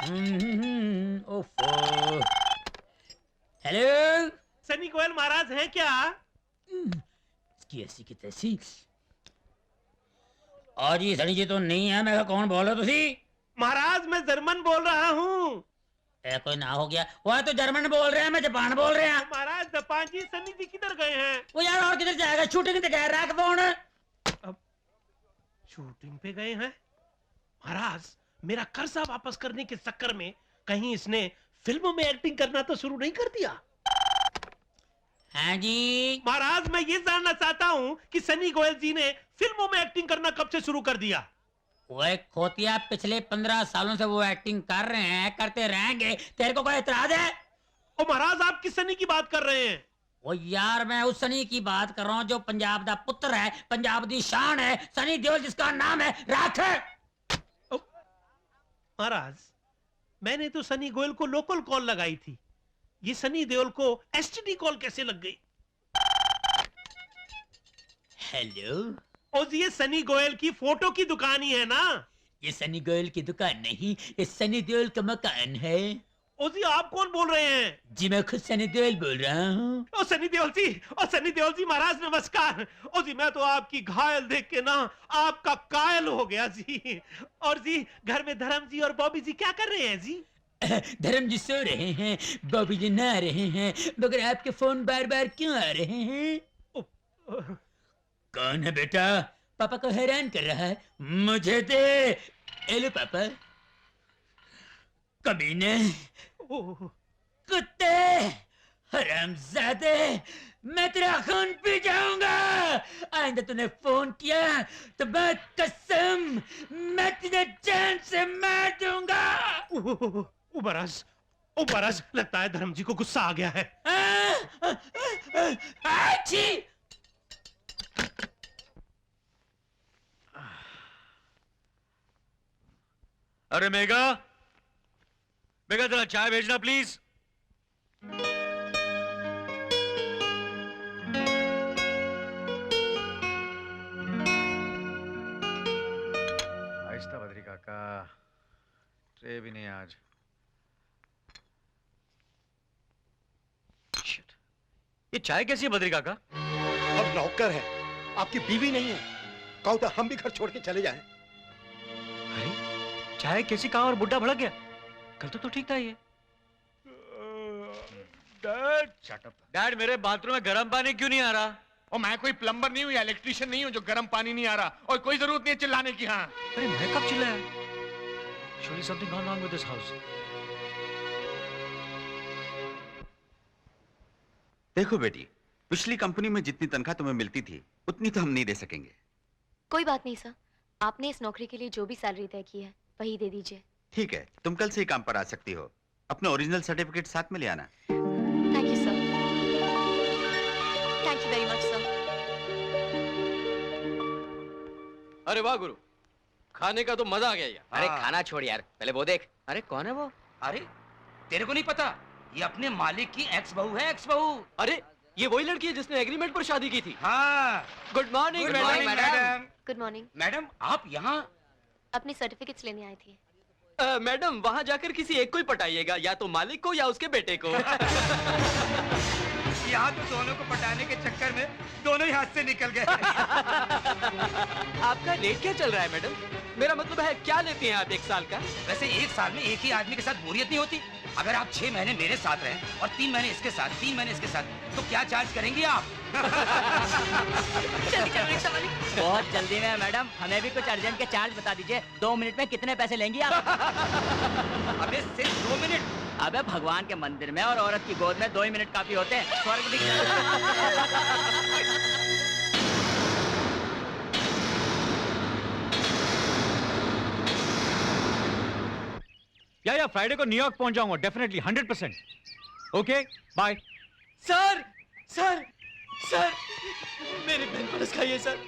ओफो। हेलो, सनी गोयल महाराज हैं क्या? इसकी ऐसी की तैसी। और जी सनी जी तो नहीं है। मैं कौन बोल रहे हो तुसी? महाराज मैं जर्मन बोल रहा हूँ। कोई ना हो गया। वो तो जर्मन बोल रहे हैं, मैं जापान बोल रहे हैं। महाराज जापान जी सनी जी किधर गए हैं? वो यार और किधर जाएगा, शूटिंग तो कह रहा है फोन। अब शूटिंग पे गए हैं। महाराज मेरा कर्जा वापस करने के चक्कर में कहीं इसने फिल्मों में एक्टिंग करना तो शुरू नहीं कर दिया? हाँ जी। महाराज मैं ये जानना चाहता हूँ कि सनी गोयल जी ने फिल्मों में एक्टिंग करना कब से शुरू कर दिया? वो एक खोतिया, पिछले 15 सालों से वो एक्टिंग कर रहे हैं, करते रहेंगे। तेरे को कोई एतराज है? ओ महाराज आप किस सनी की बात कर रहे हैं? वो यार मैं उस सनी की बात कर रहा हूँ जो पंजाब दा पुत्र है, पंजाब दी शान है, सनी देओल, जिसका नाम है राख। महाराज मैंने तो सनी गोयल को लोकल कॉल लगाई थी, ये सनी देओल को एसटीडी कॉल कैसे लग गई? हेलो। और ये सनी गोयल की फोटो की दुकान ही है ना? ये सनी गोयल की दुकान नहीं, ये सनी देओल का मकान है। ओ जी आप कौन बोल रहे हैं? जी मैं खुद सनी देओल बोल रहा हूँ। ओ सनी देओल जी, ओ सनी देओल जी महाराज नमस्कार। ओ जी मैं तो आपकी घायल देख के ना आपका कायल हो गया जी। और जी घर में धर्म जी और बॉबी जी क्या कर रहे हैं जी? धर्म जी सो रहे हैं, बॉबी जी नहा रहे हैं, मगर आपके फोन बार बार क्यों आ रहे हैं? कौन है बेटा? पापा को हैरान कर रहा है। मुझे दे। एलो पापा। कमीने, कुत्ते, हरामजादे, मैं तेरा खून पी जाऊंगा। आइंदा तूने फोन किया तो मैं कसम, मैं तुझे जान से मार दूंगा। महाराज लगता है धर्म जी को गुस्सा आ गया है। आची! अरे मेगा, मेगा जरा चाय भेजना प्लीज। आहिस्ता बद्री काका, ट्रे भी नहीं आज। Shit. ये चाय कैसी है बद्री काका? अब नौकर है, आपकी बीवी नहीं है। कहो तो हम भी घर छोड़ के चले जाएं। अरे चाय कैसी, कहा और बुड्ढा भड़क गया? कल तो ठीक था ये। Dad, shut up. डैड मेरे बाथरूम में गर्म पानी क्यों नहीं आ रहा? और मैं कोई प्लम्बर नहीं हूँ या इलेक्ट्रिशियन नहीं हूँ जो गर्म पानी नहीं आ रहा। और कोई जरूरत नहीं है चिल्लाने की। हाँ अरे मैं कब चिल्लाया? Surely something gone wrong with this house. देखो बेटी, पिछली कंपनी में जितनी तनख्वाह तुम्हें मिलती थी उतनी तो हम नहीं दे सकेंगे। कोई बात नहीं सर, आपने इस नौकरी के लिए जो भी सैलरी तय की है वही दे दीजिए। ठीक है, तुम कल से ही काम पर आ सकती हो। अपने ओरिजिनल सर्टिफिकेट साथ में ले आना। Thank you sir. Thank you very much sir. अरे वाह गुरु, खाने का तो मजा आ गया यार। अरे खाना छोड़ यार, पहले वो देख। अरे कौन है वो? अरे तेरे को नहीं पता, ये अपने मालिक की एक्स बहू है, एक्स बहू। अरे ये वही लड़की है जिसने एग्रीमेंट पर शादी की थी। हाँ। Good morning Good morning, madam. Good morning. Madam आप यहाँ? अपनी सर्टिफिकेट्स लेने आई थी। मैडम वहाँ जाकर किसी एक को ही पटाइएगा, या तो मालिक को या उसके बेटे को। यहाँ तो दोनों को पटाने के चक्कर में दोनों ही हाथ से निकल गए। आपका रेट क्या चल रहा है मैडम? मेरा मतलब है क्या लेते हैं आप एक साल का? वैसे एक साल में एक ही आदमी के साथ बोरियत नहीं होती। अगर आप 6 महीने मेरे साथ रहें और 3 महीने इसके साथ, 3 महीने इसके साथ, तो क्या चार्ज करेंगी आप? जल्दी चलो रिक्शा वाली। बहुत जल्दी में मैडम, हमें भी कुछ अर्जेंट के चार्ज बता दीजिए। 2 मिनट में कितने पैसे लेंगी आप? अबे सिर्फ 2 मिनट। अबे भगवान के मंदिर में और औरत की गोद में 2 ही मिनट काफी होते हैं। स्वर्ग दिख या फ्राइडे को न्यूयॉर्क पहुंच जाऊंगा definitely 100%। Okay bye. Sir sir sir, मेरी बहन को रखाइए सर,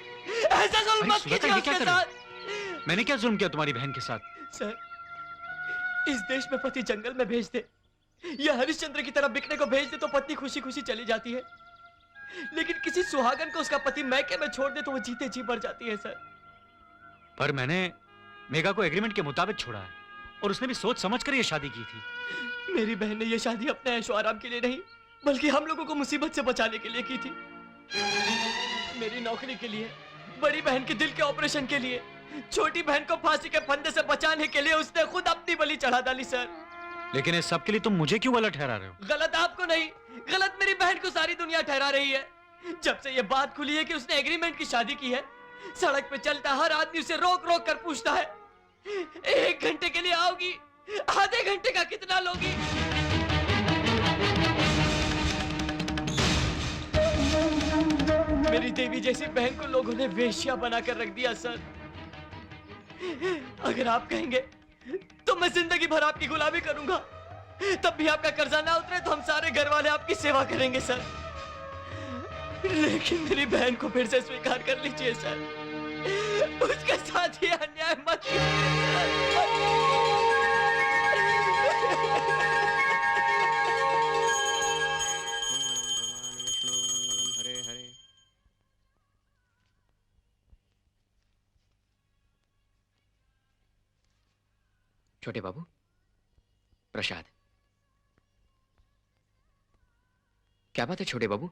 ऐसा जुल्म मत कीजिए उसके साथ। मैंने क्या जुल्म किया तुम्हारी बहन के साथ? सर इस देश में पति जंगल में भेज दे या हरिश्चंद्र की तरह बिकने को भेज दे तो पत्नी खुशी खुशी चली जाती है, लेकिन किसी सुहागन को उसका पति मैके में छोड़ दे तो वो जीते जी मर जाती है सर। पर मैंने मेगा को एग्रीमेंट के मुताबिक छोड़ा है और उसने भी सोच समझ कर ये शादी की थी। मेरी बहन ने ये शादी अपने ऐशो आराम के लिए नहीं, बल्कि हम लोगों को मुसीबत से बचाने के लिए की थी। मेरी नौकरी के लिए, बड़ी बहन के दिल के ऑपरेशन के लिए, छोटी बहन को फांसी के फंदे से बचाने के लिए उसने खुद अपनी बलि चढ़ा डाली सर। लेकिन इस सब के लिए तुम मुझे क्यों गलत ठहरा रहे हो? गलत आपको नहीं, गलत मेरी बहन को सारी दुनिया ठहरा रही है। जब से ये बात खुली है कि उसने एग्रीमेंट की शादी की है, सड़क पे चलता हर आदमी उसे रोक रोक कर पूछता है, 1 घंटे के लिए आओगी? आधे घंटे का कितना लोगी? मेरी देवी जैसी बहन को लोगों ने वेश्या बनाकर रख दिया सर। अगर आप कहेंगे तो मैं जिंदगी भर आपकी गुलामी करूंगा, तब भी आपका कर्जा ना उतरे तो हम सारे घर वाले आपकी सेवा करेंगे सर। लेकिन मेरी बहन को फिर से स्वीकार कर लीजिए सर। उसके साथ ही अन्याय मत कीजिए। छोटे बाबू, प्रसाद। क्या बात है छोटे बाबू,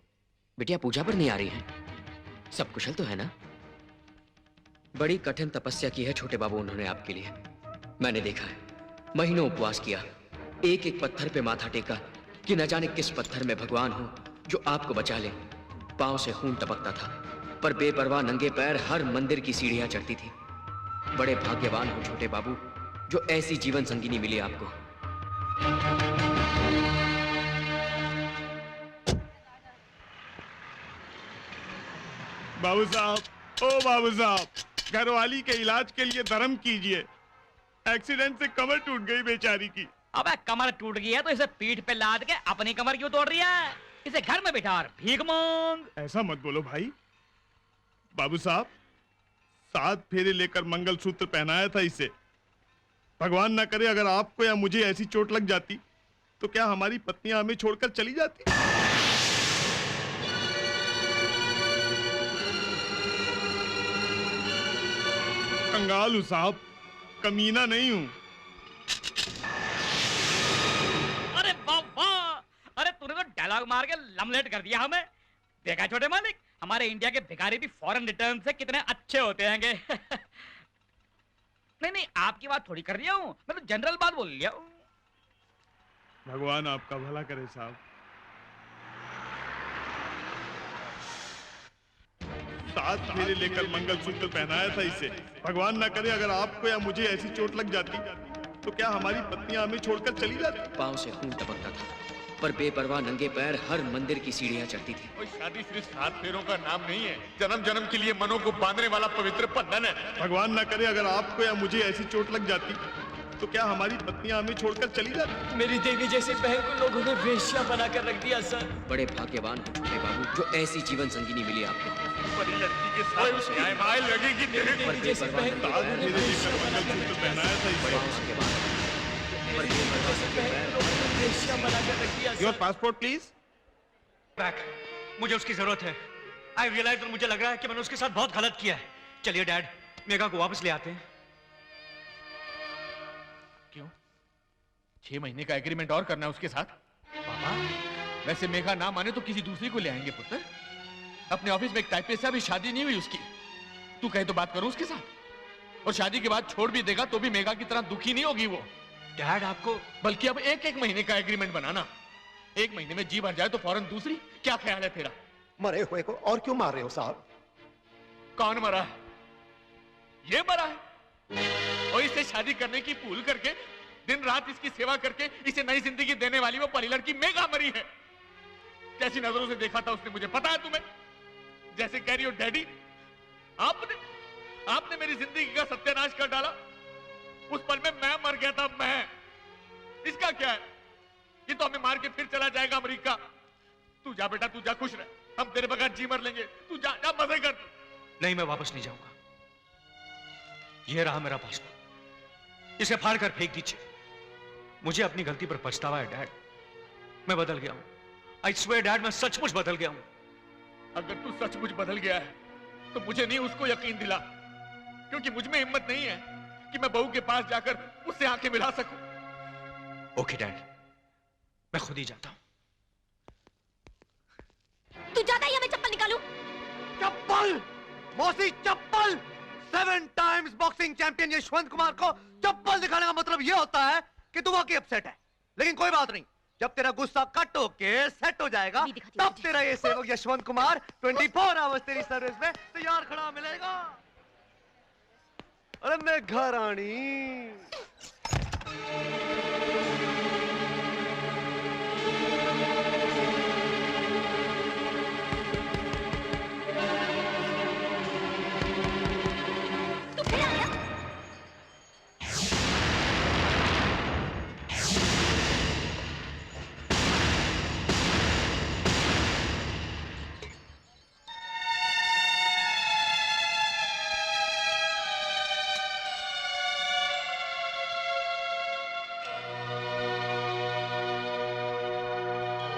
बिटिया पूजा पर नहीं आ रही है? सब कुशल तो है ना? बड़ी कठिन तपस्या की है छोटे बाबू उन्होंने आपके लिए। मैंने देखा है, महीनों उपवास किया, एक एक पत्थर पे माथा टेका कि न जाने किस पत्थर में भगवान हो जो आपको बचा ले। पांव से खून टपकता था, पर बेपरवाह नंगे पैर हर मंदिर की सीढ़ियां चढ़ती थी। बड़े भाग्यवान हो छोटे बाबू, जो ऐसी जीवन संगिनी मिली आपको। बाबू साहब, ओ बाबू साहब, घरवाली के इलाज के लिए धर्म कीजिए। एक्सीडेंट से कमर टूट गई बेचारी की। अबे कमर टूट गई है तो इसे पीठ पे लाद के अपनी कमर क्यों तोड़ रही है? इसे घर में बिठा और भीख मांग। ऐसा मत बोलो भाई। बाबू साहब, 7 फेरे लेकर मंगलसूत्र पहनाया था इसे। भगवान ना करे अगर आपको या मुझे ऐसी चोट लग जाती तो क्या हमारी पत्नियां हमें छोड़कर चली जाती? कंगाल हूं साहब, कमीना नहीं हूं। अरे वाह, अरे तूने तो डायलॉग मार के लमलेट कर दिया हमें। देखा छोटे मालिक, हमारे इंडिया के भिखारी भी फॉरेन रिटर्न से कितने अच्छे होते हैंगे। नहीं, आपकी बात थोड़ी कर रहा हूँ, मैं तो जनरल बात बोल लिया हूँ। भगवान आपका भला करे साहब। 7 फेरे लेकर मंगलसूत्र पहनाया था इसे। भगवान ना करे अगर आपको या मुझे ऐसी चोट लग जाती तो क्या हमारी पत्नियां हमें छोड़कर चली जाती? पांव से खून टपकता था, पर बेपरवाह नंगे पैर हर मंदिर की सीढ़ियां चढ़ती थी। कोई शादी सिर्फ 7 फेरों का नाम नहीं है, जन्म जन्म के लिए मनों को बांधने वाला पवित्र बंधन है। भगवान ना करे अगर आपको या मुझे ऐसी चोट लग जाती तो क्या हमारी पत्नियां हमें छोड़कर चली जाती? मेरी देवी जैसी बहन को लोगों ने वेश्या बनाकर रख दिया सर। बड़े भाग्यवान हो छोटे बाबू, जो ऐसी जीवन संगिनी मिली आपको। बड़ी लड़की के साथ न्याय माय लगेगी तेरे को। जैसी बहन को लोगों ने वेश्या मंगलसूत्र पहनाया था बड़े इसे। भाग्यवान, पर बेपरवाह नंगे पैर वेश्या बनाकर रख दिया your sir. Passport please. Back, मुझे उसकी जरूरत है। आई रियलाइज, और मुझे लग रहा है कि मैंने उसके साथ बहुत गलत किया है। चलिए डैड, मेघा को वापस ले आते हैं। क्यों? 6 महीने का एग्रीमेंट और करना है उसके साथ? पापा, वैसे मेघा ना माने तो किसी दूसरी को ले आएंगे पुत्र। अपने ऑफिस में एक टाइपिस्ट से अभी शादी नहीं हुई उसकी। तू कहे तो बात करूं उसके साथ, और शादी के बाद छोड़ भी देगा तो भी मेघा की तरह दुखी नहीं होगी वो। डैड आपको, बल्कि अब 1-1 महीने का एग्रीमेंट बनाना। 1 महीने में जी भर जाए तो फौरन दूसरी। क्या ख्याल है तेरा? मरे हुए को और क्यों मार रहे हो साहब? कौन मरा है? ये मरा है, और इससे शादी करने की भूल करके दिन रात इसकी सेवा करके इसे नई जिंदगी देने वाली वो परी लड़की मेघा मरी है। कैसी नजरों से देखा था उसने मुझे, पता है तुम्हें? जैसे कह रही हो डैडी, आपने मेरी जिंदगी का सत्यानाश कर डाला। उस पल में मैं मर गया था, मैं। इसका क्या है? ये तो हमें मार के फिर चला जाएगा अमेरिका। तू जा बेटा, तू जा, खुश रह, हम तेरे बगैर जी मर लेंगे। तू जा, जा मजे कर। नहीं, मैं वापस नहीं जाऊंगा। ये रहा मेरा पासपोर्ट, इसे फाड़ कर फेंक दीजिए। मुझे अपनी गलती पर पछतावा है डैड। मैं बदल गया हूं। आई स्वेयर डैड, मैं सचमुच बदल गया हूं। अगर तू सचमुच बदल गया है तो मुझे नहीं उसको यकीन दिला, क्योंकि मुझ में हिम्मत नहीं है। कि मैं बहू के पास जाकर उससे आंखें मिला सकूं। ओके डैड, मैं खुद ही जाता हूं। तू जाता है या मैं चप्पल निकालूं? चप्पल! मौसी चप्पल! 7 times boxing champion Yashwant Kumar को चप्पल दिखाने का मतलब यह होता है कि तू वाकई अपसेट है। लेकिन कोई बात नहीं, जब तेरा गुस्सा कट होके सेट हो जाएगा तब तेरा ये सेवक यशवंत कुमार 24 आवर्स तेरी सर्विस में तैयार खड़ा मिलेगा। अरे मैं घर आनी